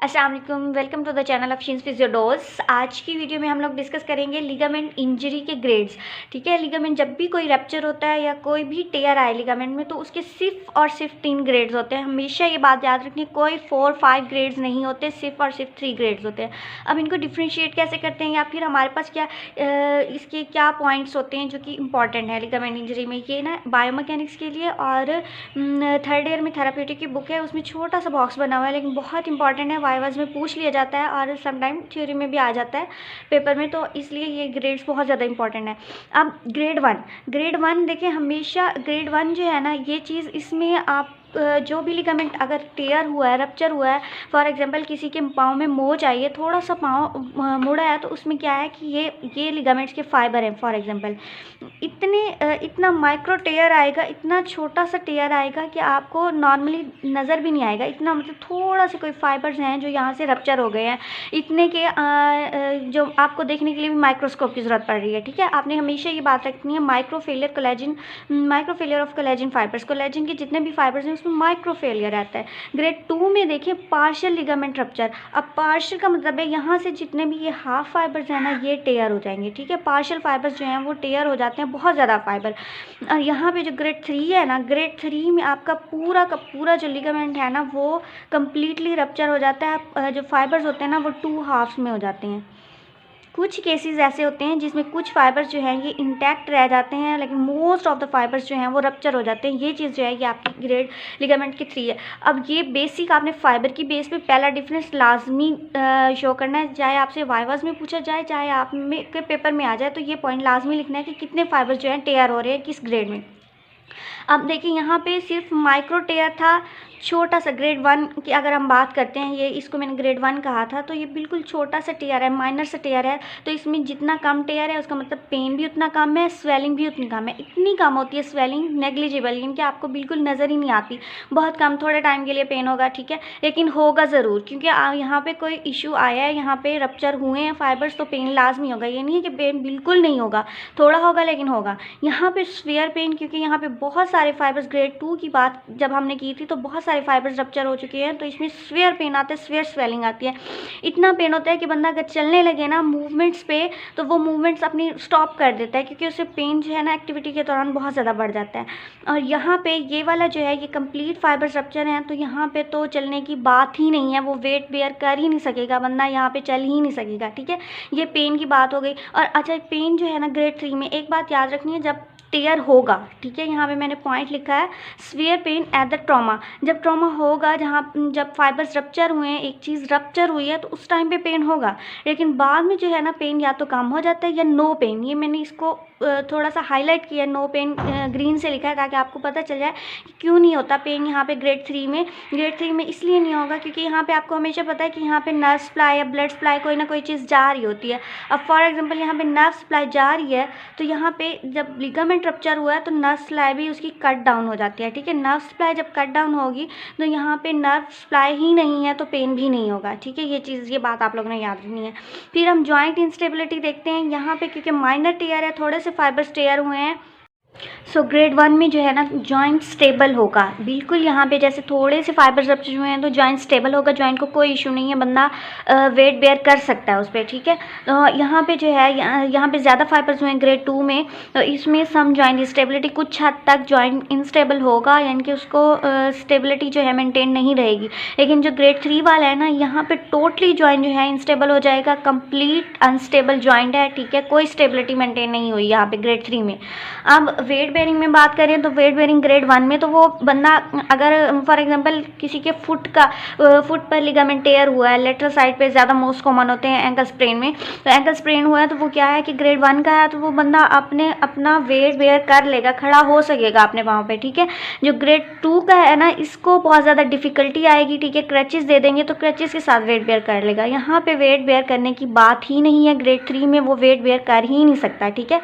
अस्सलाम वालेकुम, welcome to the channel of Sheen's Physiodose. आज की वीडियो में हम लोग डिस्कस करेंगे लिगामेंट इंजरी के ग्रेड्स। ठीक है, लिगामेंट जब भी कोई रप्चर होता है या कोई भी टेयर आए लिगामेंट में तो उसके सिर्फ और सिर्फ 3 ग्रेड्स होते हैं। हमेशा ये बात याद रखनी, कोई 4-5 ग्रेड्स नहीं होते, सिर्फ और सिर्फ 3 ग्रेड्स होते हैं। अब इनको डिफ्रेंशिएट कैसे करते हैं या फिर हमारे पास क्या इसके क्या पॉइंट्स होते हैं जो कि इंपॉर्टेंट है लिगामेंट इंजरी में, ये ना बायोमैकेनिक्स के लिए। और थर्ड ईयर में थेराप्यूटिक की बुक है, उसमें छोटा सा बॉक्स बना हुआ है लेकिन बहुत इंपॉर्टेंट है, वाइवाज में पूछ लिया जाता है और समटाइम थ्योरी में भी आ जाता है पेपर में, तो इसलिए ये ग्रेड्स बहुत ज़्यादा इंपॉर्टेंट है। अब ग्रेड वन देखिए, हमेशा ग्रेड 1 जो है ना, ये चीज़ इसमें आप जो भी लिगामेंट अगर टेयर हुआ है, रप्चर हुआ है, फॉर एग्जांपल किसी के पाँव में मोच आई है, थोड़ा सा पाँव मुड़ा है, तो उसमें क्या है कि ये लिगामेंट्स के फाइबर हैं। फॉर एग्जांपल इतना माइक्रो टेयर आएगा, इतना छोटा सा टेयर आएगा कि आपको नॉर्मली नज़र भी नहीं आएगा। इतना मतलब थोड़ा से कोई फाइबर्स हैं जो यहाँ से रप्चर हो गए हैं, इतने के जो आपको देखने के लिए भी माइक्रोस्कोप की ज़रूरत पड़ रही है। ठीक है, आपने हमेशा ये बात रखनी है, micro failure of collagen fibres, collagen के जितने भी फाइबर्स हैं उसमें माइक्रो फेलियर रहता है। ग्रेड 2 में देखिए पार्शियल लिगामेंट रप्चर। अब पार्शियल का मतलब है यहाँ से जितने भी ये हाफ फाइबर्स हैं ना, ये टेयर हो जाएंगे। ठीक है, पार्शियल फाइबर्स जो हैं वो टेयर हो जाते हैं, बहुत ज़्यादा फाइबर। और यहाँ पे जो ग्रेड 3 है ना, ग्रेड 3 में आपका पूरा का पूरा जो लिगामेंट है ना वो कम्प्लीटली रप्चर हो जाता है। जो फाइबर्स होते हैं ना वो 2 हाफ्स में हो जाते हैं। कुछ केसेस ऐसे होते हैं जिसमें कुछ फाइबर्स जो हैं ये इंटैक्ट रह जाते हैं, लेकिन मोस्ट ऑफ द फाइबर्स जो हैं वो रप्चर हो जाते हैं। ये चीज़ जो है ये आपकी ग्रेड लिगामेंट की 3 है। अब ये बेसिक आपने फाइबर की बेस पे पहला डिफरेंस लाजमी शो करना है, चाहे आपसे वाइवास में पूछा जाए चाहे आप में के पेपर में आ जाए, तो ये पॉइंट लाजमी लिखना है कि कितने फाइबर्स जो हैं टेयर हो रहे हैं किस ग्रेड में। अब देखिए यहाँ पे सिर्फ माइक्रो टेयर था, छोटा सा। ग्रेड 1 की अगर हम बात करते हैं, ये इसको मैंने ग्रेड 1 कहा था, तो ये बिल्कुल छोटा सा टेयर है, माइनर सा टेयर है। तो इसमें जितना कम टेयर है उसका मतलब पेन भी उतना कम है, स्वेलिंग भी उतनी कम है। इतनी कम होती है स्वेलिंग, नेग्लिजिबल, यानी कि आपको बिल्कुल नज़र ही नहीं आती, बहुत कम, थोड़े टाइम के लिए पेन होगा। ठीक है, लेकिन होगा ज़रूर, क्योंकि यहाँ पे कोई इशू आया है, यहाँ पे रप्चर हुए हैं फाइबर्स, तो पेन लाजमी होगा। ये नहीं है कि पेन बिल्कुल नहीं होगा, थोड़ा होगा लेकिन होगा। यहाँ पे स्फीयर पेन, क्योंकि यहाँ पे बहुत सारे फाइबर्स, ग्रेड 2 की बात जब हमने की थी तो बहुत सारे फाइबर्स रप्चर हो चुके हैं, तो इसमें स्फीयर पेन आता है, स्फीयर स्वेलिंग आती है। इतना पेन होता है कि बंदा अगर चलने लगे ना मूवमेंट्स पे, तो वो मूवमेंट्स अपनी स्टॉप कर देता है, क्योंकि उससे पेन जो है ना एक्टिविटी के दौरान बहुत ज़्यादा बढ़ जाता है। और यहाँ पे ये वाला जो है ये कंप्लीट फाइबर्स रप्चर हैं, तो यहाँ पे तो चलने की बात ही नहीं है, वो वेट बेयर कर ही नहीं सकेगा बंदा, यहाँ पे चल ही नहीं सकेगा। ठीक है, ये पेन की बात हो गई। और अच्छा, पेन जो है ना ग्रेड 3 में एक बात याद रखनी है, जब टेयर होगा, ठीक है, यहाँ पे मैंने पॉइंट लिखा है, sphere pen at the trauma. जब ट्रॉमा होगा, जब फाइबर्स रप्चर हुए हैं, एक चीज़ रप्चर हुई है, तो उस टाइम पे पेन होगा, लेकिन बाद में जो है ना पेन या तो कम हो जाता है या नो पेन। ये मैंने इसको थोड़ा सा हाईलाइट किया, नो पेन ग्रीन से लिखा है, ताकि आपको पता चल जाए कि क्यों नहीं होता पेन यहाँ पे ग्रेड 3 में। ग्रेड 3 में इसलिए नहीं होगा क्योंकि यहाँ पे आपको हमेशा पता है कि यहाँ पे नर्व सप्लाई या ब्लड सप्लाई कोई ना कोई चीज़ जा रही होती है। अब फॉर एग्जांपल यहाँ पे नर्व सप्लाई जा रही है, तो यहाँ पे जब लिगामेंट रप्चर हुआ है तो नर्व सप्लाई भी उसकी कट डाउन हो जाती है। ठीक है, नर्व सप्लाई जब कट डाउन होगी तो यहाँ पे नर्व सप्लाई ही नहीं है तो पेन भी नहीं होगा। ठीक है, ये बात आप लोगों ने याद रखनी है। फिर हम जॉइंट इंस्टेबिलिटी देखते हैं यहाँ पे, क्योंकि माइनर टेयर है, थोड़े से फाइबर्स टेयर हुए हैं, सो ग्रेड 1 में जो है ना जॉइंट स्टेबल होगा बिल्कुल। यहाँ पे जैसे थोड़े से फाइबर्स रप्चर हुए हैं तो जॉइंट स्टेबल होगा, जॉइंट को कोई इशू नहीं है, बंदा वेट बेयर कर सकता है उस पर। ठीक है, तो यहाँ पे जो है यहाँ पे ज़्यादा फाइबर्स हुए हैं ग्रेड 2 में, तो इसमें सम जॉइंट इंस्टेबिलिटी, कुछ हद तक जॉइंट इंस्टेबल होगा, यानी कि उसको स्टेबिलिटी जो है मेंटेन नहीं रहेगी। लेकिन जो ग्रेड 3 वाला है ना, यहाँ पे टोटली जॉइंट जो है इंस्टेबल हो जाएगा, कंप्लीट अनस्टेबल जॉइंट है। ठीक है, कोई स्टेबिलिटी मेंटेन नहीं हुई यहाँ पे ग्रेड 3 में। अब वेट बेयरिंग में बात करें तो वेट बेयरिंग ग्रेड 1 में तो वो बंदा अगर फॉर एग्जांपल किसी के फुट पर लिगामेंट टेयर हुआ है, लेटरल साइड पे ज़्यादा मोस्ट कॉमन होते हैं एंकल स्प्रेन में, तो एंकल स्प्रेन हुआ है तो वो क्या है कि ग्रेड 1 का है, तो वो बंदा अपना वेट बेयर कर लेगा, खड़ा हो सकेगा अपने पाँव पे। ठीक है, जो ग्रेड 2 का है ना, इसको बहुत ज़्यादा डिफ़िकल्टी आएगी। ठीक है, क्रचेस दे देंगे तो क्रचेस के साथ वेट बेयर कर लेगा, यहाँ पे वेट बेयर करने की बात ही नहीं है। ग्रेड 3 में वो वेट बेयर कर ही नहीं सकता। ठीक है,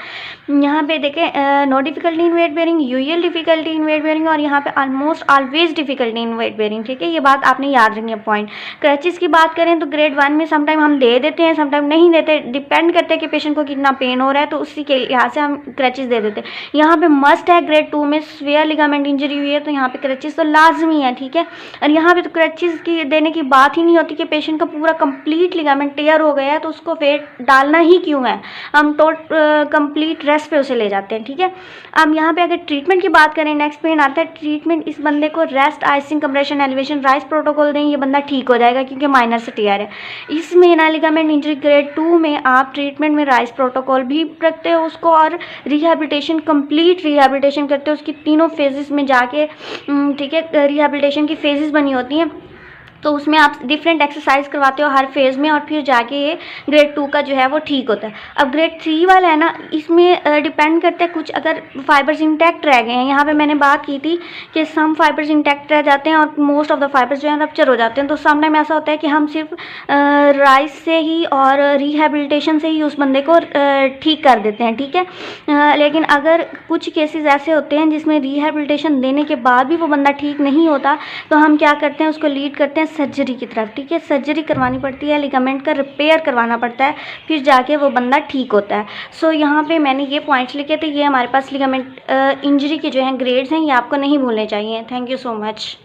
यहाँ पे देखें difficulty in weight bearing, usual difficulty in weight bearing और यहाँ पे almost always difficulty in weight bearing. ठीक है, ये बात आपने याद रखनी है पॉइंट। क्रचेस की बात करें तो ग्रेड 1 में समटाइम हम दे देते हैं, समटाइम नहीं देते, डिपेंड करते हैं कि पेशेंट को कितना पेन हो रहा है, तो उसी के लिहाज से हम क्रचेस दे देते हैं। यहाँ पे मस्ट है, ग्रेड 2 में स्फीयर लिगामेंट इंजरी हुई है तो यहाँ पे क्रचेस तो लाजमी है। ठीक है, और यहाँ पे तो क्रचेस की देने की बात ही नहीं होती कि पेशेंट का पूरा कंप्लीट लिगामेंट टेयर हो गया है तो उसको वेट डालना ही क्यों है, हम तो कंप्लीट रेस्ट पे उसे ले जाते हैं। ठीक है, अब यहाँ पे अगर ट्रीटमेंट की बात करें, नेक्स्ट पेन आता है ट्रीटमेंट। इस बंदे को rest, icing, compression, elevation, rice protocol दें, ये बंदा ठीक हो जाएगा क्योंकि माइनर से टीआर है। इसमें ना लिगामेंट इंजरी ग्रेड 2 में आप ट्रीटमेंट में राइस प्रोटोकॉल भी रखते हो उसको, और रिहैबिलिटेशन, कंप्लीट रिहैबिलिटेशन करते हो उसकी तीनों फेजेस में जाके। ठीक है, रिहैबिलिटेशन की फेजेस बनी होती हैं तो उसमें आप डिफरेंट एक्सरसाइज करवाते हो हर फेज़ में, और फिर जाके ये ग्रेड 2 का जो है वो ठीक होता है। अब ग्रेड 3 वाला है ना, इसमें डिपेंड करता है कुछ अगर फाइबर्स इंटैक्ट रह गए हैं। यहाँ पे मैंने बात की थी कि सम फाइबर्स इंटैक्ट रह जाते हैं और मोस्ट ऑफ द फाइबर्स जो है रप्चर हो जाते हैं, तो सम टाइम ऐसा होता है कि हम सिर्फ राइस से ही और रिहैबिलिटेशन से ही उस बंदे को ठीक कर देते हैं। ठीक है, लेकिन अगर कुछ केसेस ऐसे होते हैं जिसमें रिहैबिलिटेशन देने के बाद भी वो बंदा ठीक नहीं होता तो हम क्या करते हैं, उसको लीड करते हैं सर्जरी की तरफ। ठीक है, सर्जरी करवानी पड़ती है, लिगामेंट का रिपेयर करवाना पड़ता है, फिर जाके वो बंदा ठीक होता है। सो यहाँ पे मैंने ये पॉइंट्स लिखे थे, ये हमारे पास लिगामेंट इंजरी के जो हैं ग्रेड्स हैं, ये आपको नहीं भूलने चाहिए। Thank you so much.